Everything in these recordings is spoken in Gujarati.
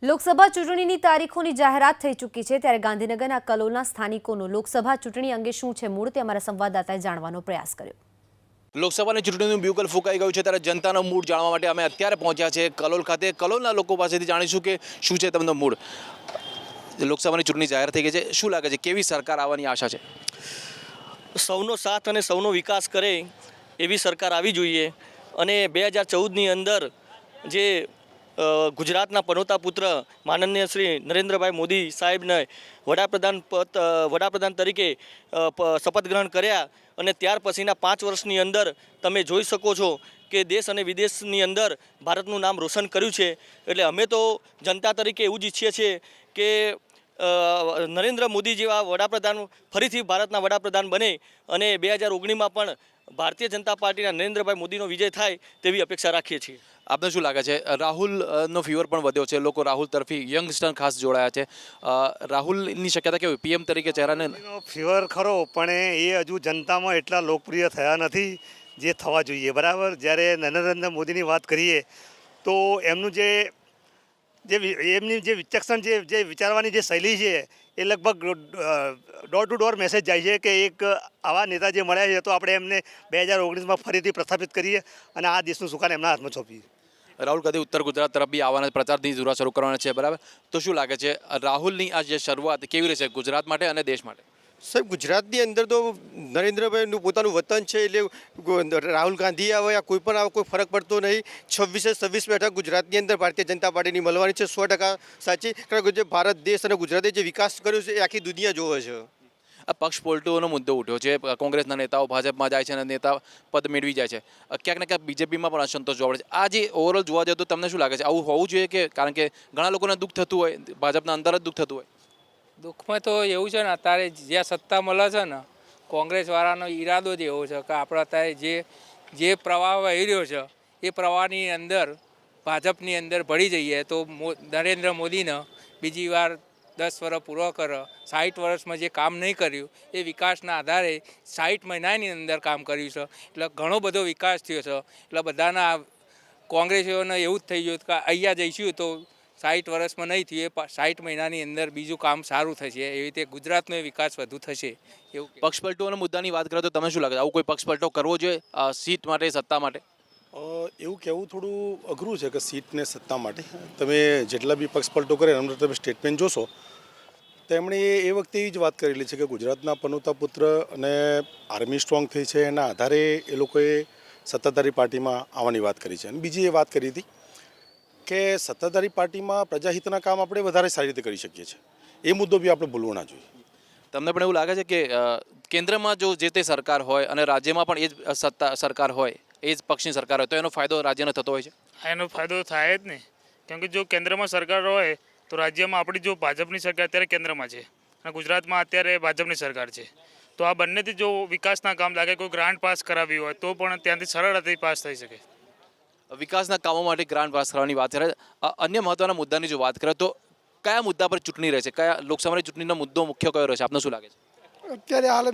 લોકસભા ચૂંટણીની તારીખોની જાહેરાત થઈ ચૂકી છે ત્યારે ગાંધીનગરના કલોલના સ્થાનિકોનો લોકસભા ચૂંટણી અંગે શું છે મૂડ તે અમારા સંવાદદાતાએ જાણવાનો પ્રયાસ કર્યો। લોકસભાની ચૂંટણીનું બ્યુગલ ફૂંકાઈ ગયું છે ત્યારે જનતાનો મૂડ જાણવા માટે અમે અત્યારે પહોંચ્યા છે કલોલ ખાતે। કલોલના લોકો પાસેથી જાણીશું કે શું છે તેમનો મૂડ। લોકસભાની ચૂંટણી જાહેર થઈ ગઈ છે, શું લાગે છે કેવી સરકાર આવવાની આશા છે? સૌનો સાથ અને સૌનો વિકાસ કરે એવી સરકાર આવી જોઈએ અને 2014ની અંદર જે ગુજરાતના પનોતા પુત્ર માનનીય શ્રી નરેન્દ્રભાઈ મોદી સાહેબને વડાપ્રધાન તરીકે શપથ ગ્રહણ કર્યા અને ત્યાર પછીના 5 વર્ષની અંદર તમે જોઈ શકો છો કે દેશ અને વિદેશની અંદર ભારતનું નામ રોશન કર્યું છે। એટલે અમે તો જનતા તરીકે એવું જ ઈચ્છીએ છીએ કે નરેન્દ્ર મોદી જેવા વડાપ્રધાન ફરીથી ભારતના વડાપ્રધાન બને અને 2019માં પણ ભારતીય જનતા પાર્ટીના નરેન્દ્રભાઈ મોદીનો વિજય થાય તેવી અપેક્ષા રાખીએ છીએ। આપને શું લાગે છે રાહુલનો ફીવર પણ વધ્યો છે, લોકો રાહુલ તરફી યંગસ્ટર ખાસ જોડાયા છે, રાહુલની શક્યતા કેવી પીએમ તરીકે ચહેરાને? ફીવર ખરો પણ એ હજુ જનતામાં એટલા લોકપ્રિય થયા નથી જે થવા જોઈએ। બરાબર, જ્યારે નરેન્દ્ર મોદીની વાત કરીએ તો એમનું એમની જે વિચક્ષણ જે વિચારવાની જે શૈલી છે એ લગભગ ડોર ટુ ડોર મેસેજ જાય છે કે એક આવા નેતા જે મળ્યા છે તો આપણે એમને 2019માં ફરીથી પ્રસ્થાપિત કરીએ અને આ દેશનું સુકાન એમના હાથમાં સોંપીએ। રાહુલ ગાંધી ઉત્તર ગુજરાત તરફ બી આવવાના પ્રચારની શરૂઆત શરૂ કરવાના છે, બરાબર? તો શું લાગે છે રાહુલની આ જે શરૂઆત કેવી રહેશે ગુજરાત માટે અને દેશ માટે? સાહેબ, ગુજરાતની અંદર તો નરેન્દ્રભાઈનું પોતાનું વતન છે એટલે રાહુલ ગાંધી આવે યા કોઈ પણ આવે કોઈ ફરક પડતો નહીં। 26 બેઠક ગુજરાતની અંદર ભારતીય જનતા પાર્ટીની મળવાની છે, 100% સાચી। કારણ કે જે ભારત દેશ અને ગુજરાતે જે વિકાસ કર્યો છે એ આખી દુનિયા જોવે છે। આ પક્ષ પલટોનો મુદ્દો ઉઠ્યો છે, કોંગ્રેસના નેતાઓ ભાજપમાં જાય છે અને નેતા પદ મેળવી જાય છે, ક્યાંક ને ક્યાંક બીજેપીમાં પણ અસંતોષ જોવા મળે છે। આ જે ઓવરઓલ જોવા જાય તો તમને શું લાગે છે આવું હોવું જોઈએ કે કારણ કે ઘણા લોકોને દુઃખ થતું હોય, ભાજપના અંદર જ દુઃખ થતું હોય? દુઃખમાં તો એવું છે ને અત્યારે જ્યાં સત્તા મળે છે ને કોંગ્રેસવાળાનો ઈરાદો જ એવો છે કે આપણે અત્યારે જે પ્રવાહ વહી રહ્યો છે એ પ્રવાહની અંદર ભાજપની અંદર ભળી જઈએ તો નરેન્દ્ર મોદીને બીજી વાર 10 વર્ષ પૂરો કરે। 60 વર્ષમાં જે કામ નહીં કર્યું એ વિકાસના આધારે 60 મહિનાની અંદર કામ કર્યું છે, એટલે ઘણો બધો વિકાસ થયો છે। એટલે બધાના કોંગ્રેસીઓને એવું જ થઈ ગયું કે અહીંયા જઈશું તો 60 વર્ષમાં નહીં થયું, એ 60 મહિનાની અંદર બીજું કામ સારું થશે, એવી રીતે ગુજરાતનો વિકાસ વધુ થશે એવું। પક્ષ પલટોના મુદ્દાની વાત કરો તો તમે શું લાગે આવું કોઈ પક્ષ પલટો કરવો જોઈએ સીટ માટે, સત્તા માટે? એવું કહેવું થોડું અઘરું છે કે સીટ ને સત્તા માટે તમે જેટલા બી પક્ષ પલટો કરે એમનો તમે સ્ટેટમેન્ટ જોશો તો એમણે એ વખતે એ જ વાત કરેલી છે કે ગુજરાતના પનોતા પુત્ર અને આર્મી સ્ટ્રોંગ થઈ છે એના આધારે એ લોકોએ સત્તાધારી પાર્ટીમાં આવવાની વાત કરી છે। અને બીજી એ વાત કરી હતી કે સત્તાધારી પાર્ટીમાં પ્રજાહિતના કામ આપણે વધારે સારી રીતે કરી શકીએ છીએ, એ મુદ્દો બી આપણે ભૂલવો ના જોઈએ। તમને પણ એવું લાગે છે કે કેન્દ્રમાં જો જે તે સરકાર હોય અને રાજ્યમાં પણ એ જ સત્તા સરકાર હોય, એ જ પક્ષની સરકાર હોય તો એનો ફાયદો રાજ્યને થતો હોય છે? એનો ફાયદો થાય જ ને, કેમ કે જો કેન્દ્રમાં સરકાર હોય તો રાજ્યમાં આપણી જો ભાજપની સરકાર અત્યારે કેન્દ્રમાં છે અને ગુજરાતમાં અત્યારે ભાજપની સરકાર છે, તો આ બંનેથી જો વિકાસના કામ લાગે કોઈ ગ્રાન્ટ પાસ કરાવી હોય તો પણ ત્યાંથી સરળતાથી પાસ થઈ શકે। વિકાસના કામો માટે ગ્રાન્ટ પાસ કરવાની વાત કરે। અન્ય મહત્વના મુદ્દાની જો વાત કરે તો કયા મુદ્દા પર ચૂંટણી રહેશે, કયા લોકસભાની ચૂંટણીનો મુદ્દો મુખ્ય કયો રહેશે, આપને શું લાગે છે? અત્યારે હાલ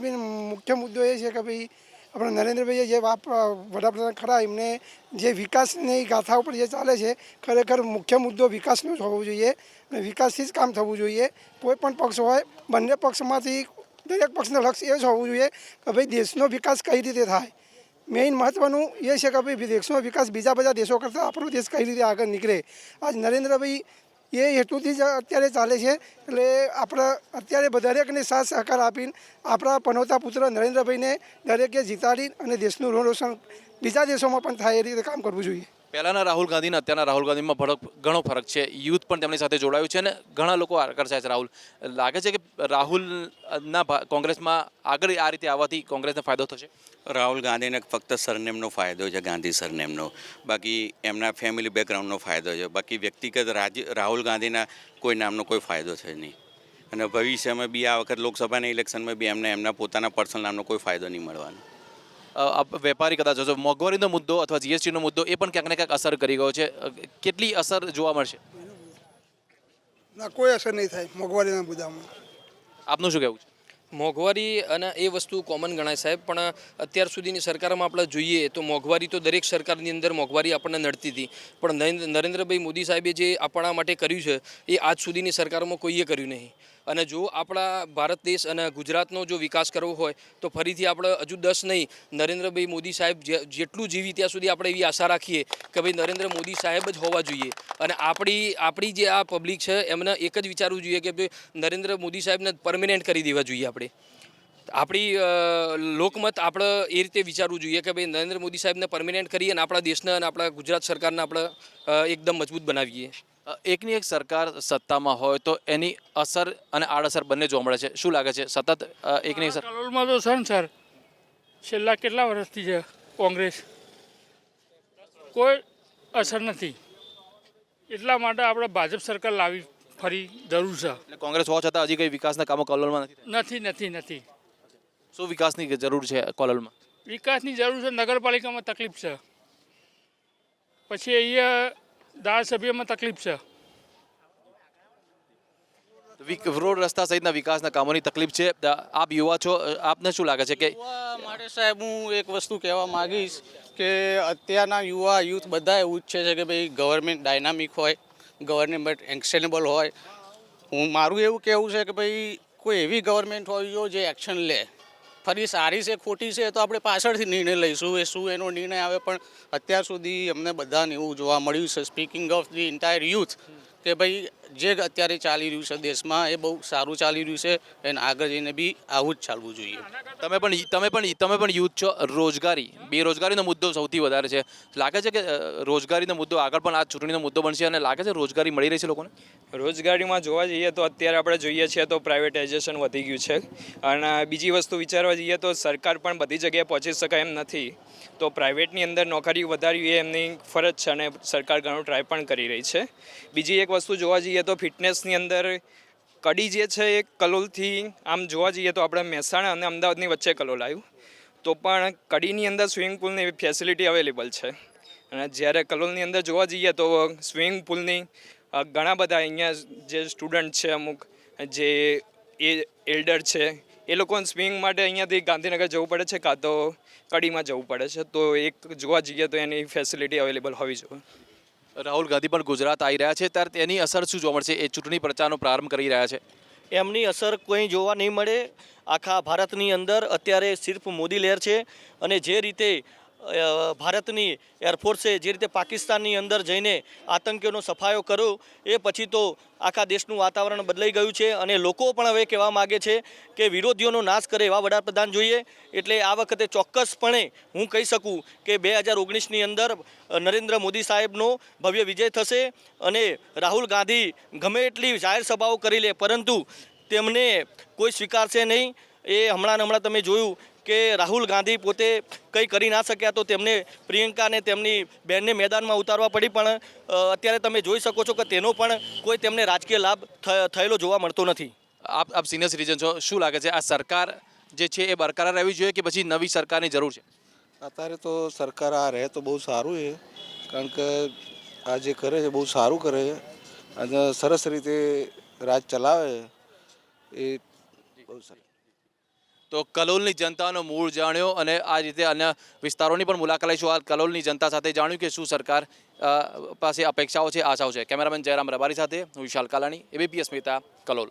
મુખ્ય મુદ્દો એ છે કે ભાઈ આપણા નરેન્દ્રભાઈએ જે વડાપ્રધાન ખરા એમને જે વિકાસની ગાથા ઉપર જે ચાલે છે ખરેખર મુખ્ય મુદ્દો વિકાસનો જ હોવો જોઈએ અને વિકાસથી જ કામ થવું જોઈએ। કોઈ પણ પક્ષ હોય બંને પક્ષમાંથી દરેક પક્ષનું લક્ષ્ય એ જ હોવું જોઈએ કે ભાઈ દેશનો વિકાસ કઈ રીતે થાય। મેઇન મહત્ત્વનું એ છે કે ભાઈ દેશનો વિકાસ બીજા બધા દેશો કરતાં આપણો દેશ કઈ રીતે આગળ નીકળે। આજ નરેન્દ્રભાઈ એ હેતુથી જ અત્યારે ચાલે છે, એટલે આપણે અત્યારે દરેકને સાથ સહકાર આપીને આપણા પનોતા પુત્ર નરેન્દ્રભાઈને દરેકે જીતાડી અને દેશનું રોશન બીજા દેશોમાં પણ થાય એ રીતે કામ કરવું જોઈએ। પહેલાંના રાહુલ ગાંધી અને અત્યારના રાહુલ ગાંધીમાં ઘણો ફરક છે, યુથ પણ તેમની સાથે જોડાયું છે અને ઘણા લોકો આકર્ષાય છે। રાહુલ લાગે છે કે રાહુલના કોંગ્રેસમાં આગળ આ રીતે આવવાથી કોંગ્રેસને ફાયદો થશે? રાહુલ ગાંધીને ફક્ત સરનેમનો ફાયદો છે, ગાંધી સરનેમનો, બાકી એમના ફેમિલી બેકગ્રાઉન્ડનો ફાયદો છે, બાકી વ્યક્તિગત રાહુલ ગાંધીના કોઈ નામનો કોઈ ફાયદો છે નહીં અને ભવિષ્યમાં બી આ વખત લોકસભાના ઇલેક્શનમાં બી એમને એમના પોતાના પર્સનલ નામનો કોઈ ફાયદો નહીં મળવાનો। વેપારી કદાચ જો મોંઘવારીનો મુદ્દો અથવા જીએસટીનો મુદ્દો એ પણ ક્યાંક ને ક્યાંક અસર કરી ગયો છે, કેટલી અસર જોવા મળશે? ના, કોઈ અસર નહીં થાય મોંઘવારીના મુદ્દામાં। આપનું શું કહેવું છે? મોંઘવારી અને એ વસ્તુ કોમન ગણાય સાહેબ, પણ અત્યાર સુધીની સરકારમાં આપણે જોઈએ તો મોંઘવારી તો દરેક સરકારની અંદર મોંઘવારી આપણને નડતી હતી, પણ નરેન્દ્રભાઈ મોદી સાહેબે જે આપણા માટે કર્યું છે એ આજ સુધીની સરકારોમાં કોઈએ કર્યું નહીં. અને જો આપણા ભારત દેશ અને ગુજરાતનો જો વિકાસ કરવો હોય તો ફરીથી આપણે હજુ 10 નહીં, નરેન્દ્રભાઈ મોદી સાહેબ જેટલું જીવી ત્યાં સુધી આપણે એવી આશા રાખીએ કે ભાઈ નરેન્દ્ર મોદી સાહેબ જ હોવા જોઈએ. અને આપણી જે આ પબ્લિક છે એમને એક જ વિચારવું જોઈએ કે ભાઈ નરેન્દ્ર મોદી સાહેબને પરમેનન્ટ કરી દેવા જોઈએ. આપણી લોકમત આપણે એ રીતે વિચારવું જોઈએ કે ભાઈ નરેન્દ્ર મોદી સાહેબને પરમેનન્ટ કરીએ અને આપણા દેશને અને આપણા ગુજરાત સરકારને આપણે એકદમ મજબૂત બનાવીએ. એકની એક સરકાર સત્તામાં હોય તો એની અસર અને આડઅસર બંને જોવા મળે છે. શું લાગે છે સતત એકની એક સરકાર? કલોલમાં તો છે ને સર, છેલ્લા કેટલા વર્ષથી છે કોંગ્રેસ, કોઈ અસર નથી. એટલા માટે આપણે ભાજપ સરકાર લાવી ફરી જરૂર છે. એટલે કોંગ્રેસ હોવા છતાં હજી કંઈ વિકાસના કામો કલોલમાં નથી થયા? નથી. શું વિકાસની જરૂર છે કલોલમાં? વિકાસની જરૂર છે. નગરપાલિકામાં તકલીફ છે, પછી અહીંયા ધારાસભ્યમાં તકલીફ છે. રોડ રસ્તા સહિતના વિકાસના કામોની તકલીફ છે. આપ યુવા છો, આપને શું લાગે છે કે માટે સાહેબ હું એક વસ્તુ કહેવા માંગીશ કે અત્યારના યુથ બધા એવું ઈચ્છે છે કે ભાઈ ગવર્મેન્ટ ડાયનામિક હોય, ગવર્મેન્ટ એક્શનેબલ હોય. મારું એવું કહેવું છે કે ભાઈ કોઈ એવી ગવર્મેન્ટ હોય જો જે એક્શન લે. ફરી સારી છે ખોટી છે તો આપણે પાછળથી નિર્ણય લઈશું, એ શું એનો નિર્ણય આવે. પણ અત્યાર સુધી અમને બધાને એવું જોવા મળ્યું છે, speaking of the entire youth, કે ભાઈ જે અત્યારે ચાલી રહ્યું છે દેશમાં એ બહુ સારું ચાલી રહ્યું છે અને આગળ જઈને બી આવું જ ચાલવું જોઈએ. તમે પણ યુથ છો. રોજગારી, બેરોજગારીનો મુદ્દો સૌથી વધારે છે. લાગે છે કે રોજગારીનો મુદ્દો આગળ પણ આ ચૂંટણીનો મુદ્દો બનશે અને લાગે છે રોજગારી મળી રહી છે લોકોને? રોજગારીમાં જોવા જઈએ તો અત્યારે આપણે જોઈએ છીએ તો પ્રાઇવેટાઇઝેશન વધી ગયું છે. અને બીજી વસ્તુ વિચારવા જઈએ તો સરકાર પણ બધી જગ્યાએ પહોંચી શકાય એમ નથી. તો પ્રાઇવેટની અંદર નોકરી વધારવી એ એમની ફરજ છે અને સરકાર ઘણું ટ્રાય પણ કરી રહી છે. બીજી એક વસ્તુ જોવા જઈએ તો ફિટનેસની અંદર કડી જે છે એ કલોલથી આમ જોવા જઈએ તો આપણે મહેસાણા અને અમદાવાદની વચ્ચે કલોલ આવ્યું, તો પણ કડીની અંદર સ્વિમિંગ પુલની એવી ફેસિલિટી અવેલેબલ છે. અને જ્યારે કલોલની અંદર જોવા જઈએ તો સ્વિમિંગ પુલની ઘણા બધા અહીંયા જે સ્ટુડન્ટ છે, અમુક જે એલ્ડર છે, એ લોકોને સ્વિમિંગ માટે અહીંયાથી ગાંધીનગર જવું પડે છે કાં તો કડીમાં જવું પડે છે. તો એક જોવા જઈએ તો એની ફેસિલિટી અવેલેબલ હોવી જોઈએ. રાહુલ ગાંધી પણ ગુજરાત આવી રહ્યા છે, ત્યારે તેની અસર શું જોવા મળશે? એ ચૂંટણી પ્રચારનો પ્રારંભ કરી રહ્યા છે. એમની અસર કોઈ જોવા નહીં મળે. આખા ભારતની અંદર અત્યારે સિર્ફ મોદી લહેર છે. અને જે રીતે ભારતની એરફોર્સે જે રીતે પાકિસ્તાનની અંદર જઈને આતંકીઓનો સફાયો કર્યો એ પછી તો આખા દેશનું વાતાવરણ બદલાઈ ગયું છે. અને લોકો પણ હવે કહેવા માગે છે કે વિરોધીઓનો નાશ કરે એવા વડાપ્રધાન જોઈએ. એટલે આ વખતે ચોક્કસપણે હું કહી શકું કે 2019ની અંદર નરેન્દ્ર મોદી સાહેબનો ભવ્ય વિજય થશે. અને રાહુલ ગાંધી ગમે એટલી જાહેર સભાઓ કરી લે પરંતુ તેમને કોઈ સ્વીકારશે નહીં. એ હમણાં તમે જોયું કે રાહુલ ગાંધી પોતે કંઈ કરી ના શક્યા તો તેમને પ્રિયંકાને તેમની બહેનને મેદાનમાં ઉતારવા પડી. પણ અત્યારે તમે જોઈ શકો છો કે તેનો પણ કોઈ તેમને રાજકીય લાભ થયેલો જોવા મળતો નથી. આપ સિનિયર સિટીઝન છો, શું લાગે છે આ સરકાર જે છે એ બરકરાર રહેવી જોઈએ કે પછી નવી સરકારની જરૂર છે? અત્યારે તો સરકાર આ રહે તો બહુ સારું છે, કારણ કે આ જે કરે છે બહુ સારું કરે છે અને સરસ રીતે રાજ ચલાવે એ બહુ સારું. તો કલોલની જનતાનો મૂળ જાણ્યો અને આ રીતે અન્ય વિસ્તારોની પણ મુલાકાત લઈશું. આ કલોલની જનતા સાથે જાણ્યું કે શું સરકાર પાસે અપેક્ષાઓ છે, આશાઓ છે. કેમેરામેન જયરામ રબારી સાથે હું વિશાલ કાલાણી, ABP અસ્મિતા, કલોલ.